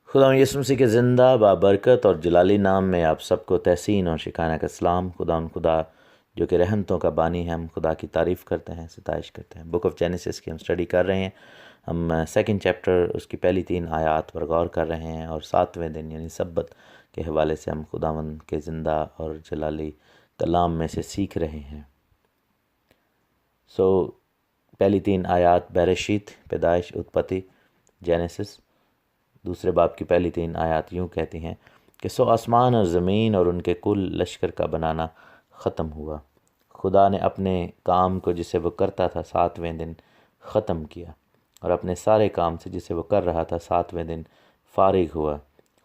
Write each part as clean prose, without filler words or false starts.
خدا یسوع مسیح کے زندہ بابرکت اور جلالی نام میں آپ سب کو تحسین اور شکرانہ کا سلام۔ خدا جو کہ رحمتوں کا بانی ہے، ہم خدا کی تعریف کرتے ہیں، ستائش کرتے ہیں۔ بک آف جینیسس کی ہم سٹڈی کر رہے ہیں۔ ہم سیکنڈ چیپٹر اس کی پہلی 3 آیات پر غور کر رہے ہیں، اور 7ویں دن یعنی سبت کے حوالے سے ہم خداوند کے زندہ اور جلالی کلام میں سے سیکھ رہے ہیں۔ پہلی 3 آیات برشیت، پیدائش، اتپتی، جینیسس۔ دوسرے باب کی پہلی 3 آیات یوں کہتی ہیں کہ آسمان اور زمین اور ان کے کل لشکر کا بنانا ختم ہوا۔ خدا نے اپنے کام کو جسے وہ کرتا تھا 7ویں دن ختم کیا، اور اپنے سارے کام سے جسے وہ کر رہا تھا 7ویں دن فارغ ہوا۔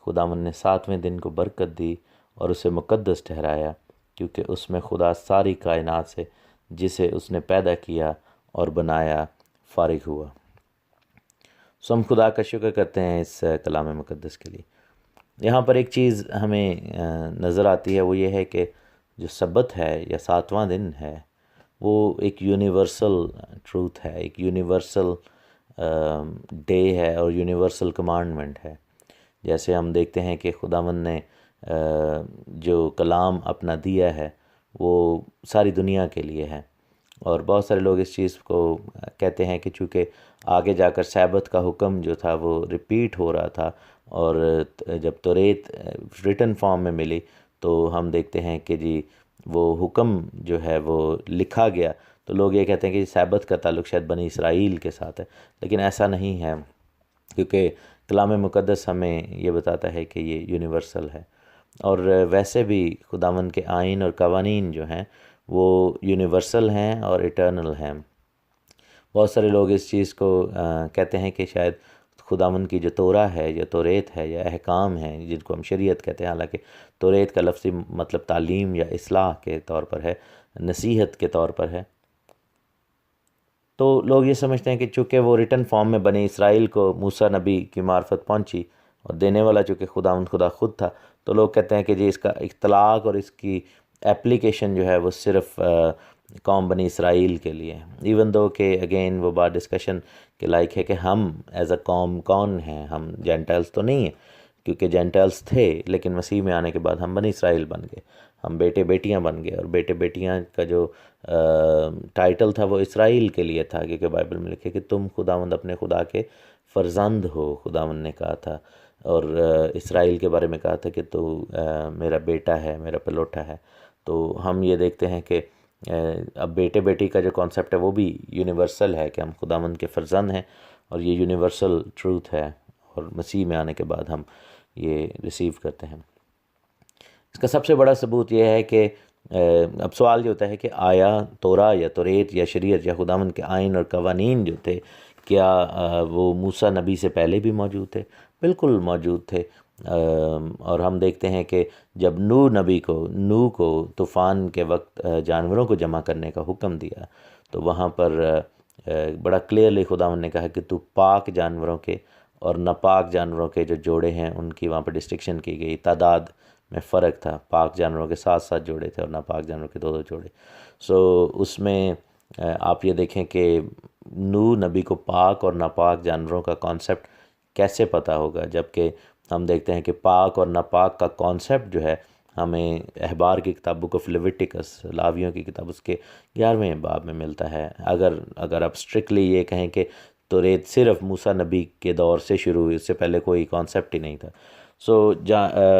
خداوند نے 7ویں دن کو برکت دی اور اسے مقدس ٹھہرایا، کیونکہ اس میں خدا ساری کائنات سے جسے اس نے پیدا کیا اور بنایا فارغ ہوا۔ ہم خدا کا شکر کرتے ہیں اس کلام مقدس کے لیے۔ یہاں پر ایک چیز ہمیں نظر آتی ہے، وہ یہ ہے کہ جو سبت ہے یا 7واں دن ہے، وہ ایک یونیورسل ٹروتھ ہے، ایک یونیورسل ڈے ہے اور یونیورسل کمانڈمنٹ ہے۔ جیسے ہم دیکھتے ہیں کہ خداوند نے جو کلام اپنا دیا ہے وہ ساری دنیا کے لیے ہے، اور بہت سارے لوگ اس چیز کو کہتے ہیں کہ چونکہ آگے جا کر سبت کا حکم جو تھا وہ ریپیٹ ہو رہا تھا، اور جب توریت ریٹن فارم میں ملی تو ہم دیکھتے ہیں کہ جی وہ حکم جو ہے وہ لکھا گیا، تو لوگ یہ کہتے ہیں کہ سبت کا تعلق شاید بنی اسرائیل کے ساتھ ہے، لیکن ایسا نہیں ہے، کیونکہ کلام مقدس ہمیں یہ بتاتا ہے کہ یہ یونیورسل ہے۔ اور ویسے بھی خداوند کے آئین اور قوانین جو ہیں وہ یونیورسل ہیں اور ایٹرنل ہیں۔ بہت سارے لوگ اس چیز کو کہتے ہیں کہ شاید خداوند کی جو تورا ہے یا توریت ہے یا احکام ہیں، جن کو ہم شریعت کہتے ہیں، حالانکہ توریت کا لفظی مطلب تعلیم یا اصلاح کے طور پر ہے، نصیحت کے طور پر ہے۔ تو لوگ یہ سمجھتے ہیں کہ چونکہ وہ ریٹن فارم میں بنی اسرائیل کو موسیٰ نبی کی معرفت پہنچی، اور دینے والا چونکہ خدا خود تھا، تو لوگ کہتے ہیں کہ جی اس کا اطلاق اور اس کی اپلیکیشن جو ہے وہ صرف قوم بنی اسرائیل کے لیے، ایون دو کہ اگین وہ بات ڈسکشن کے لائق ہے کہ ہم ایز اے قوم کون ہیں۔ ہم جینٹائلز تو نہیں ہیں، کیونکہ جینٹائلز تھے، لیکن مسیح میں آنے کے بعد ہم بنی اسرائیل بن گئے، ہم بیٹے بیٹیاں بن گئے، اور بیٹے بیٹیاں کا جو ٹائٹل تھا وہ اسرائیل کے لیے تھا، کیونکہ بائبل میں لکھے کہ تم خداوند اپنے خدا کے فرزند ہو، خداوند نے کہا تھا، اور اسرائیل کے بارے میں کہا تھا کہ تو میرا بیٹا ہے، میرا پلوٹا ہے۔ تو ہم یہ دیکھتے ہیں کہ اب بیٹے بیٹی کا جو کانسیپٹ ہے وہ بھی یونیورسل ہے، کہ ہم خداوند کے فرزند ہیں، اور یہ یونیورسل ٹروتھ ہے، اور مسیح میں آنے کے بعد ہم یہ ریسیو کرتے ہیں۔ اس کا سب سے بڑا ثبوت یہ ہے کہ اب سوال یہ ہوتا ہے کہ آیا تورا یا توریت یا شریعت یا خداوند کے آئین اور قوانین جو تھے، کیا وہ موسیٰ نبی سے پہلے بھی موجود تھے؟ بالکل موجود تھے، اور ہم دیکھتے ہیں کہ جب نوح کو طوفان کے وقت جانوروں کو جمع کرنے کا حکم دیا، تو وہاں پر بڑا کلیئرلی خداوند نے کہا کہ تو پاک جانوروں کے اور ناپاک جانوروں کے جو جوڑے ہیں ان کی وہاں پر ڈسٹنکشن کی گئی، تعداد میں فرق تھا، پاک جانوروں کے 7 جوڑے تھے اور ناپاک جانوروں کے 2 جوڑے۔ اس میں آپ یہ دیکھیں کہ نوح نبی کو پاک اور ناپاک جانوروں کا کانسیپٹ کیسے پتہ ہوگا، جبکہ ہم دیکھتے ہیں کہ پاک اور ناپاک کا کانسیپٹ جو ہے ہمیں احبار کی کتاب بک آف لیویٹیکس، لاویوں کی کتاب اس کے 11ویں باب میں ملتا ہے۔ اگر آپ اسٹرکٹلی یہ کہیں کہ توریت صرف موسیٰ نبی کے دور سے شروع ہوئی، اس سے پہلے کوئی کانسیپٹ ہی نہیں تھا۔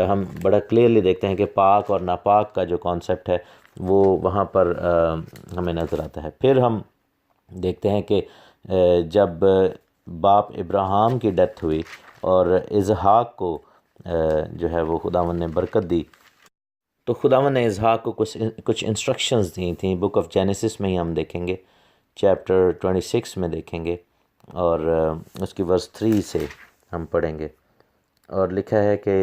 ہم بڑا کلیئرلی دیکھتے ہیں کہ پاک اور ناپاک کا جو کانسیپٹ ہے وہ وہاں پر ہمیں نظر آتا ہے۔ پھر ہم دیکھتے ہیں کہ جب باپ ابراہیم کی ڈیتھ ہوئی اور اسحاق کو جو ہے وہ خداوند نے برکت دی، تو خداوند نے اسحاق کو کچھ انسٹرکشنز دی تھیں۔ بک آف جینیسس میں ہی ہم دیکھیں گے، چیپٹر 26 میں دیکھیں گے، اور اس کی ورس 3 سے ہم پڑھیں گے، اور لکھا ہے کہ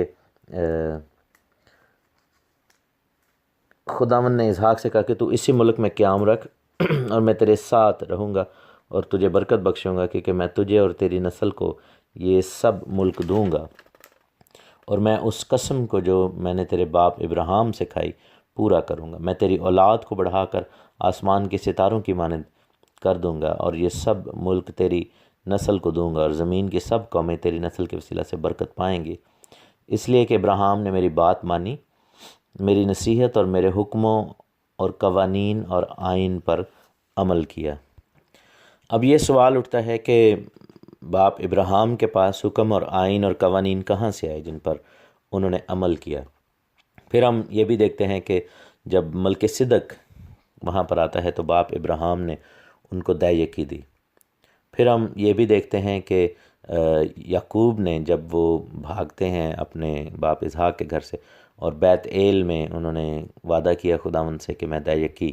خداوند نے اسحاق سے کہا کہ تو اسی ملک میں قیام رکھ، اور میں تیرے ساتھ رہوں گا اور تجھے برکت بخشوں گا، کیونکہ میں تجھے اور تیری نسل کو یہ سب ملک دوں گا، اور میں اس قسم کو جو میں نے تیرے باپ ابراہیم سے کھائی پورا کروں گا۔ میں تیری اولاد کو بڑھا کر آسمان کے ستاروں کی مانند کر دوں گا، اور یہ سب ملک تیری نسل کو دوں گا اور زمین کی سب قومیں تیری نسل کے وسیلہ سے برکت پائیں گی، اس لیے کہ ابراہیم نے میری بات مانی، میری نصیحت اور میرے حکموں اور قوانین اور آئین پر عمل کیا۔ اب یہ سوال اٹھتا ہے کہ باپ ابراہیم کے پاس حکم اور آئین اور قوانین کہاں سے آئے جن پر انہوں نے عمل کیا؟ پھر ہم یہ بھی دیکھتے ہیں کہ جب ملک صدق وہاں پر آتا ہے تو باپ ابراہیم نے ان کو دے یکی دی۔ پھر ہم یہ بھی دیکھتے ہیں کہ یعقوب نے جب وہ بھاگتے ہیں اپنے باپ اسحاق کے گھر سے اور بیت ایل میں انہوں نے وعدہ کیا خداوند سے کہ میں دے یکی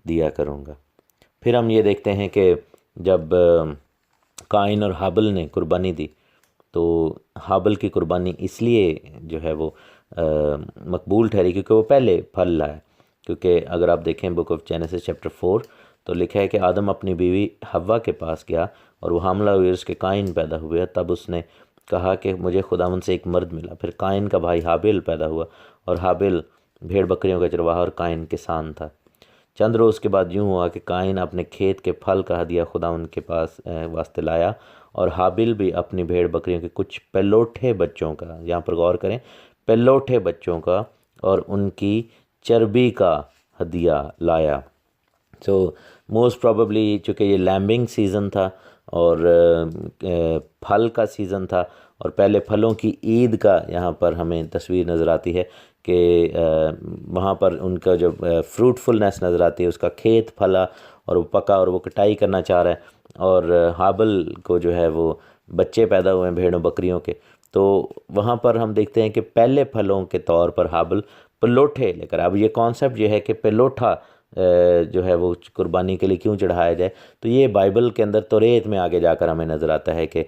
دیا کروں گا۔ پھر ہم یہ دیکھتے ہیں کہ جب قائن اور حابل نے قربانی دی تو حابل کی قربانی اس لیے جو ہے وہ مقبول ٹھہری کیونکہ وہ پہلے پھل لائے، کیونکہ اگر آپ دیکھیں بک آف جینیسس چیپٹر 4 تو لکھا ہے کہ آدم اپنی بیوی حوا کے پاس گیا اور وہ حاملہ ہوئی، اس کے قائن پیدا ہوئے، تب اس نے کہا کہ مجھے خداوند سے ایک مرد ملا۔ پھر قائن کا بھائی حابل پیدا ہوا اور حابل بھیڑ بکریوں کا چرواہا اور قائن کسان تھا۔ چند روز کے بعد یوں ہوا کہ قائن اپنے کھیت کے پھل کا ہدیہ خداوند کے پاس واسطے لایا، اور حابل بھی اپنی بھیڑ بکریوں کے کچھ پلوٹھے بچوں کا، یہاں پر غور کریں، پلوٹھے بچوں کا اور ان کی چربی کا ہدیہ لایا۔ تو موسٹ پروبیبلی چونکہ یہ لیمبنگ سیزن تھا اور پھل کا سیزن تھا، اور پہلے پھلوں کی عید کا یہاں پر ہمیں تصویر نظر آتی ہے کہ وہاں پر ان کا جو فروٹفلنس نظر آتی ہے، اس کا کھیت پھلا اور وہ پکا اور وہ کٹائی کرنا چاہ رہا ہے، اور حابل کو جو ہے وہ بچے پیدا ہوئے ہیں بھیڑوں بکریوں کے۔ تو وہاں پر ہم دیکھتے ہیں کہ پہلے پھلوں کے طور پر حابل پلوٹھے لے کر، اب یہ کانسیپٹ یہ ہے کہ پلوٹھا جو ہے وہ قربانی کے لیے کیوں چڑھایا جائے، تو یہ بائبل کے اندر توریت میں آگے جا کر ہمیں نظر آتا ہے کہ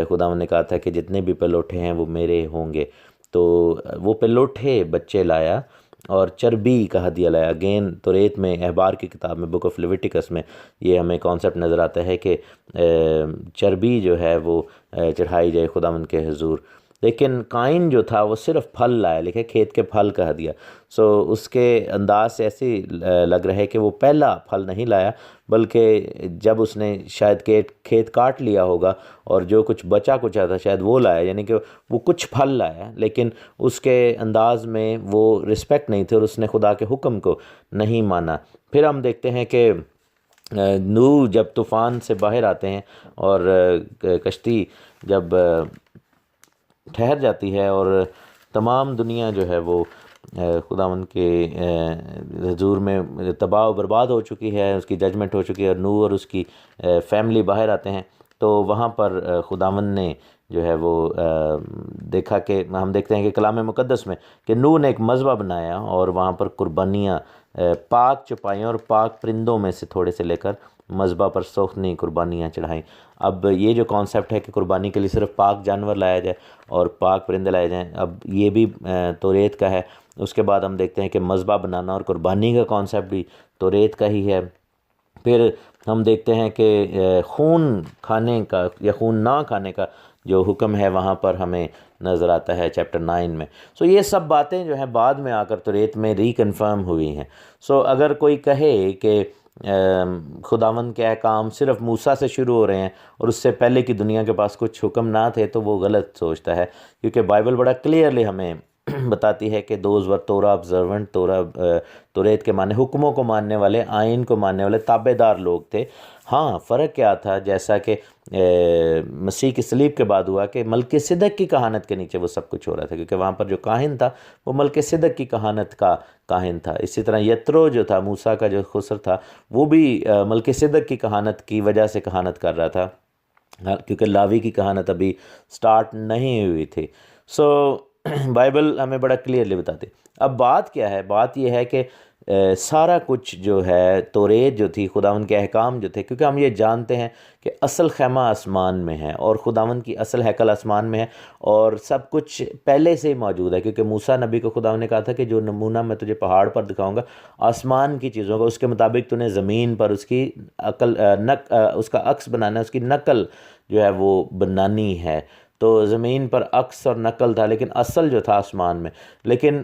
خداوند نے کہا تھا کہ جتنے بھی پلوٹھے ہیں وہ میرے ہوں گے، تو وہ پلوٹھے بچے لایا اور چربی کا ہدیہ لایا۔ اگین توریت میں احبار کی کتاب میں بک آف لیویٹیکس میں یہ ہمیں کانسیپٹ نظر آتا ہے کہ چربی جو ہے وہ چڑھائی جائے خداوند کے حضور۔ لیکن قائن جو تھا وہ صرف پھل لایا، لکھے کھیت کے پھل کا ہدیہ۔ سو اس کے انداز سے ایسی لگ رہا ہے کہ وہ پہلا پھل نہیں لایا، بلکہ جب اس نے شاید کھیت کاٹ لیا ہوگا اور جو کچھ بچا کچا تھا شاید وہ لایا، یعنی کہ وہ کچھ پھل لایا، لیکن اس کے انداز میں وہ رسپیکٹ نہیں تھی اور اس نے خدا کے حکم کو نہیں مانا۔ پھر ہم دیکھتے ہیں کہ نوح جب طوفان سے باہر آتے ہیں اور کشتی جب ٹھہر جاتی ہے اور تمام دنیا جو ہے وہ خداوند کے حضور میں تباہ و برباد ہو چکی ہے، اس کی ججمنٹ ہو چکی ہے، اور نوح اور اس کی فیملی باہر آتے ہیں، تو وہاں پر خداوند نے جو ہے وہ دیکھا کہ ہم دیکھتے ہیں کہ کلام مقدس میں کہ نوح نے ایک مذبح بنایا اور وہاں پر قربانیاں پاک چپائیاں اور پاک پرندوں میں سے تھوڑے سے لے کر مذبح پر سوختنی قربانیاں چڑھائیں۔ اب یہ جو کانسیپٹ ہے کہ قربانی کے لیے صرف پاک جانور لایا جائے اور پاک پرندے لائے جائیں، اب یہ بھی توریت کا ہے۔ اس کے بعد ہم دیکھتے ہیں کہ مذبح بنانا اور قربانی کا کانسیپٹ بھی توریت کا ہی ہے۔ پھر ہم دیکھتے ہیں کہ خون کھانے کا یا خون نہ کھانے کا جو حکم ہے وہاں پر ہمیں نظر آتا ہے چیپٹر 9 میں۔ سو یہ سب باتیں جو ہیں بعد میں آ کر توریت میں ریکنفرم ہوئی ہیں۔ سو اگر کوئی کہے کہ خداوند کے احکام صرف موسیٰ سے شروع ہو رہے ہیں اور اس سے پہلے کی دنیا کے پاس کچھ حکم نہ تھے، تو وہ غلط سوچتا ہے، کیونکہ بائبل بڑا کلیئرلی ہمیں بتاتی ہے کہ دوز ور تورا آبزرونٹ، توریت کے معنی حکموں کو ماننے والے، آئین کو ماننے والے تابع دار لوگ تھے۔ ہاں فرق کیا تھا، جیسا کہ مسیح کی صلیب کے بعد ہوا کہ ملک صدق کی کہانت کے نیچے وہ سب کچھ ہو رہا تھا، کیونکہ وہاں پر جو کاہن تھا وہ ملک صدق کی کہانت کا کاہن تھا۔ اسی طرح یترو جو تھا، موسیٰ کا جو خسر تھا، وہ بھی ملک صدق کی کہانت کی وجہ سے کہانت کر رہا تھا، کیونکہ لاوی کی کہانت ابھی سٹارٹ نہیں ہوئی تھی۔ سو بائبل ہمیں بڑا کلیئرلی بتاتے۔ اب بات کیا ہے؟ بات یہ ہے کہ سارا کچھ جو ہے توریت جو تھی، خداوند کے احکام جو تھے، کیونکہ ہم یہ جانتے ہیں کہ اصل خیمہ آسمان میں ہے اور خداوند کی اصل ہیکل آسمان میں ہے، اور سب کچھ پہلے سے ہی موجود ہے، کیونکہ موسیٰ نبی کو خداوند نے کہا تھا کہ جو نمونہ میں تجھے پہاڑ پر دکھاؤں گا آسمان کی چیزوں کا، اس کے مطابق تو نے زمین پر اس کی اس کا عکس بنانا ہے، اس کی نقل جو ہے وہ بنانی ہے۔ تو زمین پر عکس اور نقل تھا، لیکن اصل جو تھا آسمان میں۔ لیکن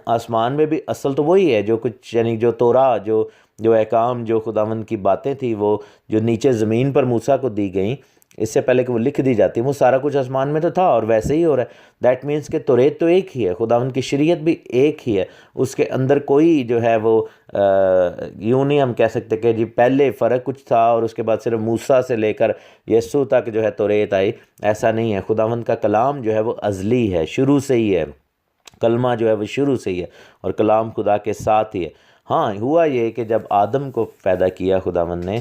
آسمان میں بھی اصل تو وہی ہے جو کچھ، یعنی جو تورا، جو احکام، جو خداوند کی باتیں تھیں، وہ جو نیچے زمین پر موسیٰ کو دی گئیں، اس سے پہلے کہ وہ لکھ دی جاتی، وہ سارا کچھ آسمان میں تو تھا اور ویسے ہی ہو رہا ہے۔ دیٹ مینس کہ توریت تو ایک ہی ہے، خداوند کی شریعت بھی ایک ہی ہے، اس کے اندر کوئی جو ہے وہ یوں نہیں ہم کہہ سکتے کہ جی پہلے فرق کچھ تھا اور اس کے بعد صرف موسیٰ سے لے کر یسوع تک جو ہے توریت آئی، ایسا نہیں ہے۔ خداوند کا کلام جو ہے وہ ازلی ہے، شروع سے ہی ہے، کلمہ جو ہے وہ شروع سے ہی ہے اور کلام خدا کے ساتھ ہی ہے۔ ہاں ہوا یہ کہ جب آدم کو پیدا کیا خداوند نے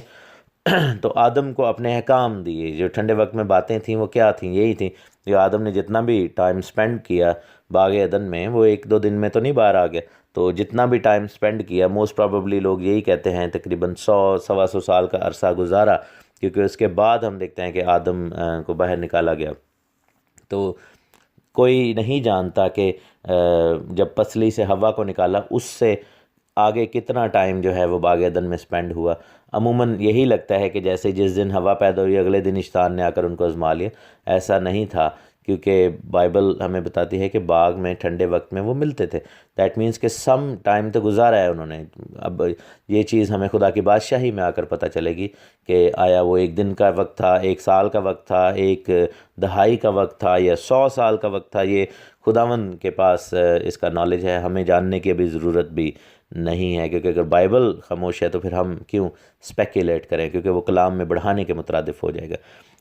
تو آدم کو اپنے احکام دیے، جو ٹھنڈے وقت میں باتیں تھیں وہ کیا تھیں؟ یہی تھیں جو آدم نے جتنا بھی ٹائم سپینڈ کیا باغ عدن میں، وہ ایک دو دن میں تو نہیں باہر آ گیا، تو جتنا بھی ٹائم سپینڈ کیا موسٹ پرابیبلی لوگ یہی کہتے ہیں تقریباً 100 سال کا عرصہ گزارا، کیونکہ اس کے بعد ہم دیکھتے ہیں کہ آدم کو باہر نکالا گیا۔ تو کوئی نہیں جانتا کہ جب پسلی سے ہوا کو نکالا اس سے آگے کتنا ٹائم جو ہے وہ باغ عدن میں سپینڈ ہوا۔ عموماً یہی لگتا ہے کہ جیسے جس دن ہوا پیدا ہوئی اگلے دن شیطان نے آ کر ان کو آزما لیا، ایسا نہیں تھا، کیونکہ بائبل ہمیں بتاتی ہے کہ باغ میں ٹھنڈے وقت میں وہ ملتے تھے۔ دیٹ مینس کہ سم ٹائم تو گزارا ہے انہوں نے۔ اب یہ چیز ہمیں خدا کی بادشاہی میں آ کر پتہ چلے گی کہ آیا وہ ایک دن کا وقت تھا، ایک سال کا وقت تھا، ایک دہائی کا وقت تھا، یا 100 سال کا وقت تھا۔ یہ خداوند کے پاس اس کا نالج ہے، ہمیں جاننے کی ابھی ضرورت بھی نہیں ہے، کیونکہ اگر بائبل خاموش ہے تو پھر ہم کیوں اسپیکولیٹ کریں، کیونکہ وہ کلام میں بڑھانے کے مترادف ہو جائے گا۔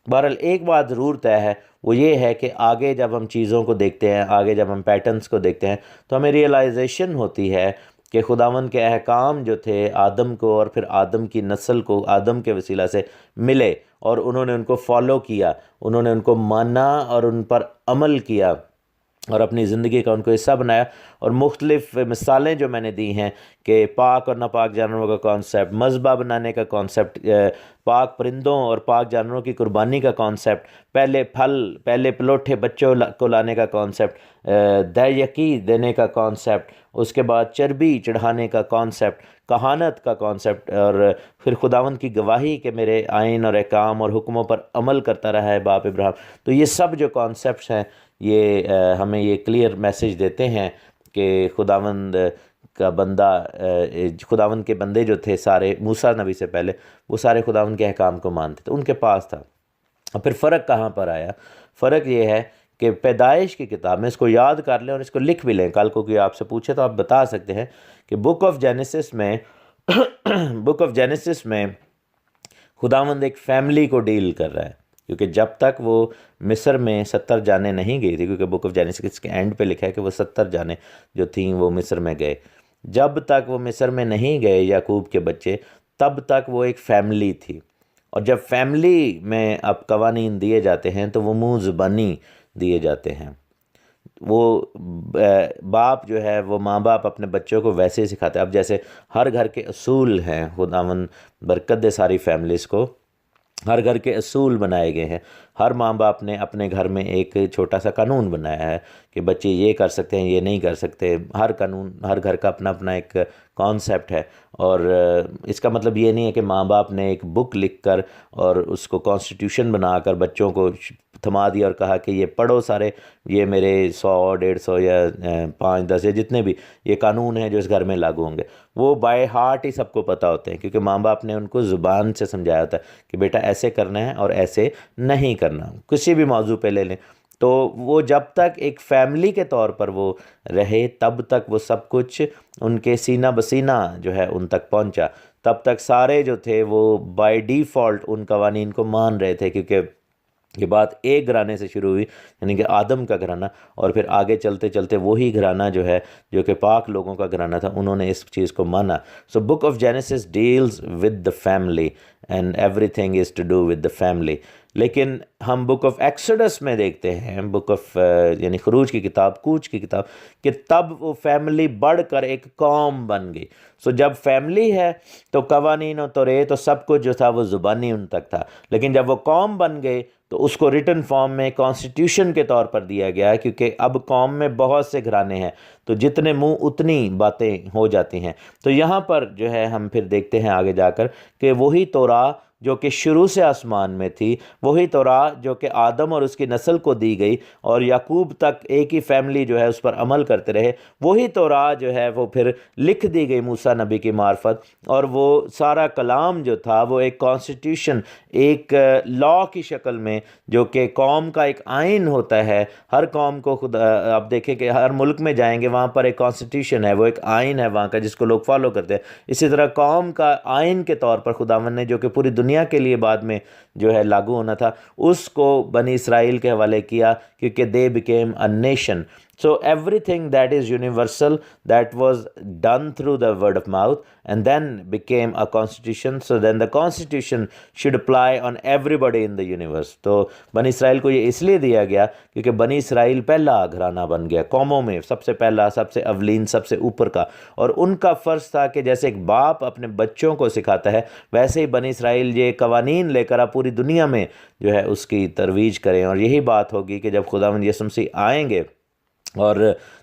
بہرحال ایک بات ضرور طے ہے، وہ یہ ہے کہ آگے جب ہم چیزوں کو دیکھتے ہیں، آگے جب ہم پیٹرنز کو دیکھتے ہیں تو ہمیں ریئلائزیشن ہوتی ہے کہ خداوند کے احکام جو تھے آدم کو اور پھر آدم کی نسل کو آدم کے وسیلہ سے ملے، اور انہوں نے ان کو فالو کیا، انہوں نے ان کو مانا اور ان پر عمل کیا اور اپنی زندگی کا ان کو حصہ بنایا۔ اور مختلف مثالیں جو میں نے دی ہیں کہ پاک اور ناپاک جانوروں کا کانسیپٹ، مذبح بنانے کا کانسیپٹ، پاک پرندوں اور پاک جانوروں کی قربانی کا کانسیپٹ، پہلے پھل، پہلے پلوٹھے بچوں کو لانے کا کانسیپٹ، دیکی دینے کا کانسیپٹ، اس کے بعد چربی چڑھانے کا کانسیپٹ، کہانت کا کانسیپٹ، اور پھر خداوند کی گواہی کہ میرے آئین اور احکام اور حکموں پر عمل کرتا رہا ہے باپ ابراہیم۔ تو یہ سب جو کانسیپٹس ہیں یہ ہمیں یہ کلیئر میسج دیتے ہیں کہ خداوند کا بندہ، خداوند کے بندے جو تھے سارے موسیٰ نبی سے پہلے، وہ سارے خداوند کے احکام کو مانتے تھے، ان کے پاس تھا۔ اور پھر فرق کہاں پر آیا؟ فرق یہ ہے کہ پیدائش کی کتاب میں، اس کو یاد کر لیں اور اس کو لکھ بھی لیں، کل کو کوئی آپ سے پوچھے تو آپ بتا سکتے ہیں کہ بک آف جینیسس میں بک آف جینیسس میں خداوند ایک فیملی کو ڈیل کر رہا ہے، کیونکہ جب تک وہ مصر میں 70 جانیں نہیں گئی تھی، کیونکہ بک آف جینیسس کے اینڈ پہ لکھا ہے کہ وہ 70 جانیں جو تھیں وہ مصر میں گئے، جب تک وہ مصر میں نہیں گئے یعقوب کے بچے، تب تک وہ ایک فیملی تھی۔ اور جب فیملی میں اب قوانین دیے جاتے ہیں تو وہ منہ زبانی دیے جاتے ہیں، وہ باپ جو ہے وہ ماں باپ اپنے بچوں کو ویسے ہی سکھاتے ہیں۔ اب جیسے ہر گھر کے اصول ہیں، خداوند برکت دے ساری فیملیز کو، ہر گھر کے اصول بنائے گئے ہیں، ہر ماں باپ نے اپنے گھر میں ایک چھوٹا سا قانون بنایا ہے کہ بچے یہ کر سکتے ہیں، یہ نہیں کر سکتے۔ ہر قانون، ہر گھر کا اپنا اپنا ایک کانسیپٹ ہے، اور اس کا مطلب یہ نہیں ہے کہ ماں باپ نے ایک بک لکھ کر اور اس کو کانسٹیٹیوشن بنا کر بچوں کو تھما دیا اور کہا کہ یہ پڑھو سارے، یہ میرے 100 150 یا 5 10 یا جتنے بھی یہ قانون ہیں جو اس گھر میں لاگو ہوں گے، وہ بائی ہارٹ ہی سب کو پتہ ہوتے ہیں، کیونکہ ماں باپ نے ان کو زبان سے سمجھایا ہوتا ہے کہ بیٹا ایسے کرنا ہے اور ایسے نہیں کرنا۔ کسی بھی موضوع پہ لے لیں تو وہ جب تک ایک فیملی کے طور پر وہ رہے تب تک وہ سب کچھ ان کے سینہ بسینہ جو ہے ان تک پہنچا، تب تک سارے جو تھے وہ بائی ڈیفالٹ ان قوانین کو مان رہے تھے، کیونکہ یہ بات ایک گھرانے سے شروع ہوئی، یعنی کہ آدم کا گھرانہ، اور پھر آگے چلتے چلتے وہی گھرانہ جو ہے جو کہ پاک لوگوں کا گھرانہ تھا، انہوں نے اس چیز کو مانا۔ So book of Genesis deals with the family and everything is to do with the family. لیکن ہم بک آف ایکسوڈس میں دیکھتے ہیں، بک آف یعنی خروج کی کتاب، کوچ کی کتاب، کہ تب وہ فیملی بڑھ کر ایک قوم بن گئی۔ سو جب فیملی ہے تو قوانین و توریت و سب کچھ جو تھا وہ زبانی ان تک تھا، لیکن جب وہ قوم بن گئی تو اس کو ریٹن فارم میں کانسٹیٹیوشن کے طور پر دیا گیا، کیونکہ اب قوم میں بہت سے گھرانے ہیں تو جتنے منہ اتنی باتیں ہو جاتی ہیں۔ تو یہاں پر جو ہے ہم پھر دیکھتے ہیں آگے جا کر کہ وہی توراہ جو کہ شروع سے آسمان میں تھی، وہی تورات جو کہ آدم اور اس کی نسل کو دی گئی اور یعقوب تک ایک ہی فیملی جو ہے اس پر عمل کرتے رہے، وہی تورات جو ہے وہ پھر لکھ دی گئی موسیٰ نبی کی معرفت، اور وہ سارا کلام جو تھا وہ ایک کانسٹیٹیوشن، ایک لا کی شکل میں، جو کہ قوم کا ایک آئین ہوتا ہے۔ ہر قوم کو آپ دیکھیں کہ ہر ملک میں جائیں گے وہاں پر ایک کانسٹیٹیوشن ہے، وہ ایک آئین ہے وہاں کا جس کو لوگ فالو کرتے ہیں۔ اسی طرح قوم کا آئین کے طور پر خداوند نے، جو کہ پوری دنیا کے لیے بعد میں جو ہے لاگو ہونا تھا، اس کو بنی اسرائیل کے حوالے کیا، کیونکہ they became a nation. So everything that is universal, that was done through the word of mouth and then became a constitution. So then the constitution should apply on everybody in the universe. تو بنی اسرائیل کو یہ اس لیے دیا گیا کیونکہ بنی اسرائیل پہلا گھرانہ بن گیا، قوموں میں سب سے پہلا، سب سے اولین، سب سے اوپر کا، اور ان کا فرض تھا کہ جیسے ایک باپ اپنے بچوں کو سکھاتا ہے، ویسے ہی بنی اسرائیل یہ قوانین لے کر آپ پوری دنیا میں جو ہے اس کی ترویج کریں۔ اور یہی بات ہوگی کہ جب خداوند یسوع مسیح آئیں گے، اور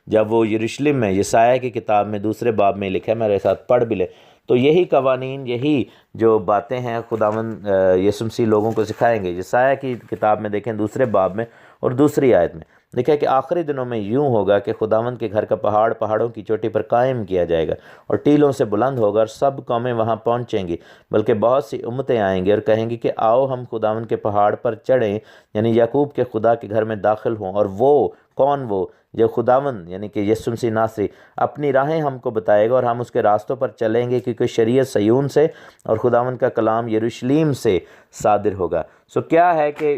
جب وہ یروشلم میں، یسایہ کی کتاب میں دوسرے باب میں لکھا ہے، میرے ساتھ پڑھ بھی لے، تو یہی قوانین، یہی جو باتیں ہیں خداوند یسوع مسیح لوگوں کو سکھائیں گے۔ یسایہ کی کتاب میں دیکھیں دوسرے باب میں اور دوسری آیت میں دیکھیں کہ آخری دنوں میں یوں ہوگا کہ خداوند کے گھر کا پہاڑ پہاڑوں کی چوٹی پر قائم کیا جائے گا اور ٹیلوں سے بلند ہوگا، اور سب قومیں وہاں پہنچیں گی، بلکہ بہت سی امتیں آئیں گی اور کہیں گی کہ آؤ ہم خداوند کے پہاڑ پر چڑھیں، یعنی یعقوب کے خدا کے گھر میں داخل ہوں، اور وہ کون؟ وہ جو خداوند یعنی کہ یسوع مسیح ناصری اپنی راہیں ہم کو بتائے گا، اور ہم اس کے راستوں پر چلیں گے، کیونکہ شریعت صیون سے اور خداوند کا کلام یروشلم سے صادر ہوگا۔ سو کیا ہے کہ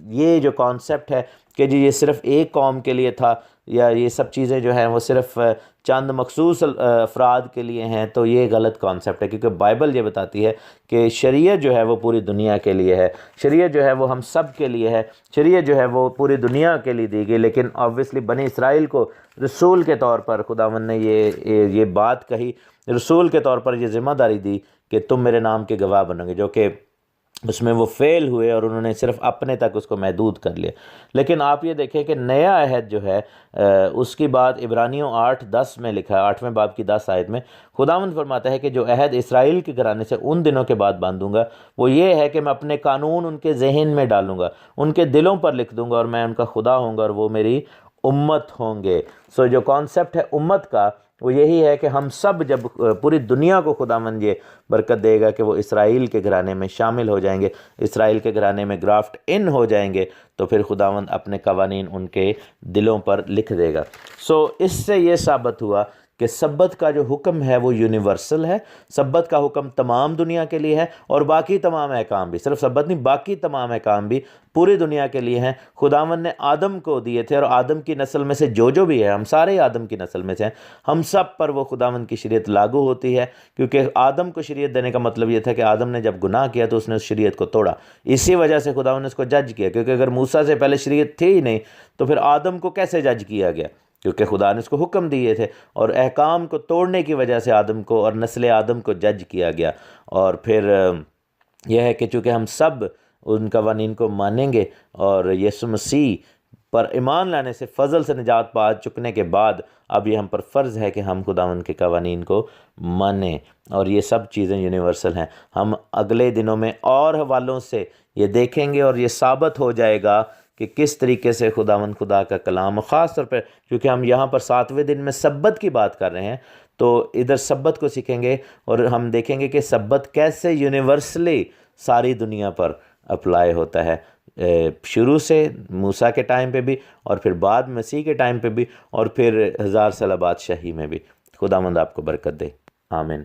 یہ جو کانسیپٹ ہے کہ جی یہ صرف ایک قوم کے لیے تھا، یا یہ سب چیزیں جو ہیں وہ صرف چند مخصوص افراد کے لیے ہیں، تو یہ غلط کانسیپٹ ہے، کیونکہ بائبل یہ بتاتی ہے کہ شریعت جو ہے وہ پوری دنیا کے لیے ہے، شریعت جو ہے وہ ہم سب کے لیے ہے، شریعت جو ہے وہ پوری دنیا کے لیے دی گئی۔ لیکن آبویسلی بنی اسرائیل کو رسول کے طور پر خداوند نے یہ بات کہی، رسول کے طور پر یہ ذمہ داری دی کہ تم میرے نام کے گواہ بنو گے، جو کہ اس میں وہ فیل ہوئے اور انہوں نے صرف اپنے تک اس کو محدود کر لیا۔ لیکن آپ یہ دیکھیں کہ نیا عہد جو ہے اس کی بات عبرانیوں 8:10 میں لکھا ہے، 8ویں باب کی 10 آیت میں خداوند فرماتا ہے کہ جو عہد اسرائیل کے گھرانے سے ان دنوں کے بعد باندھوں گا وہ یہ ہے کہ میں اپنے قانون ان کے ذہن میں ڈالوں گا، ان کے دلوں پر لکھ دوں گا، اور میں ان کا خدا ہوں گا اور وہ میری امت ہوں گے۔ سو جو کانسیپٹ ہے امت کا وہ یہی ہے کہ ہم سب جب پوری دنیا کو خداوند یہ برکت دے گا کہ وہ اسرائیل کے گھرانے میں شامل ہو جائیں گے، اسرائیل کے گھرانے میں گرافٹ ان ہو جائیں گے، تو پھر خداوند اپنے قوانین ان کے دلوں پر لکھ دے گا۔ سو اس سے یہ ثابت ہوا کہ سبت کا جو حکم ہے وہ یونیورسل ہے، سبت کا حکم تمام دنیا کے لیے ہے، اور باقی تمام احکام بھی، صرف سبت نہیں، باقی تمام احکام بھی پوری دنیا کے لیے ہیں۔ خداوند نے آدم کو دیے تھے، اور آدم کی نسل میں سے جو بھی ہے، ہم سارے آدم کی نسل میں سے ہیں، ہم سب پر وہ خداوند کی شریعت لاگو ہوتی ہے، کیونکہ آدم کو شریعت دینے کا مطلب یہ تھا کہ آدم نے جب گناہ کیا تو اس نے اس شریعت کو توڑا، اسی وجہ سے خداوند نے اس کو جج کیا، کیونکہ اگر موسیٰ سے پہلے شریعت تھی ہی نہیں تو پھر آدم کو کیسے جج کیا گیا؟ کیونکہ خدا نے اس کو حکم دیے تھے، اور احکام کو توڑنے کی وجہ سے آدم کو اور نسل آدم کو جج کیا گیا۔ اور پھر یہ ہے کہ چونکہ ہم سب ان قوانین کو مانیں گے، اور یسوع مسیح پر ایمان لانے سے فضل سے نجات پا چکنے کے بعد اب یہ ہم پر فرض ہے کہ ہم خداوند کے قوانین کو مانیں، اور یہ سب چیزیں یونیورسل ہیں۔ ہم اگلے دنوں میں اور حوالوں سے یہ دیکھیں گے، اور یہ ثابت ہو جائے گا کہ کس طریقے سے خداوند خدا کا کلام، خاص طور پہ کیونکہ ہم یہاں پر 7ویں دن میں سبت کی بات کر رہے ہیں، تو ادھر سبت کو سیکھیں گے، اور ہم دیکھیں گے کہ سبت کیسے یونیورسلی ساری دنیا پر اپلائی ہوتا ہے، شروع سے موسیٰ کے ٹائم پہ بھی، اور پھر بعد مسیح کے ٹائم پہ بھی، اور پھر 1000 سالہ بادشاہی میں بھی۔ خداوند آپ کو برکت دے، آمین۔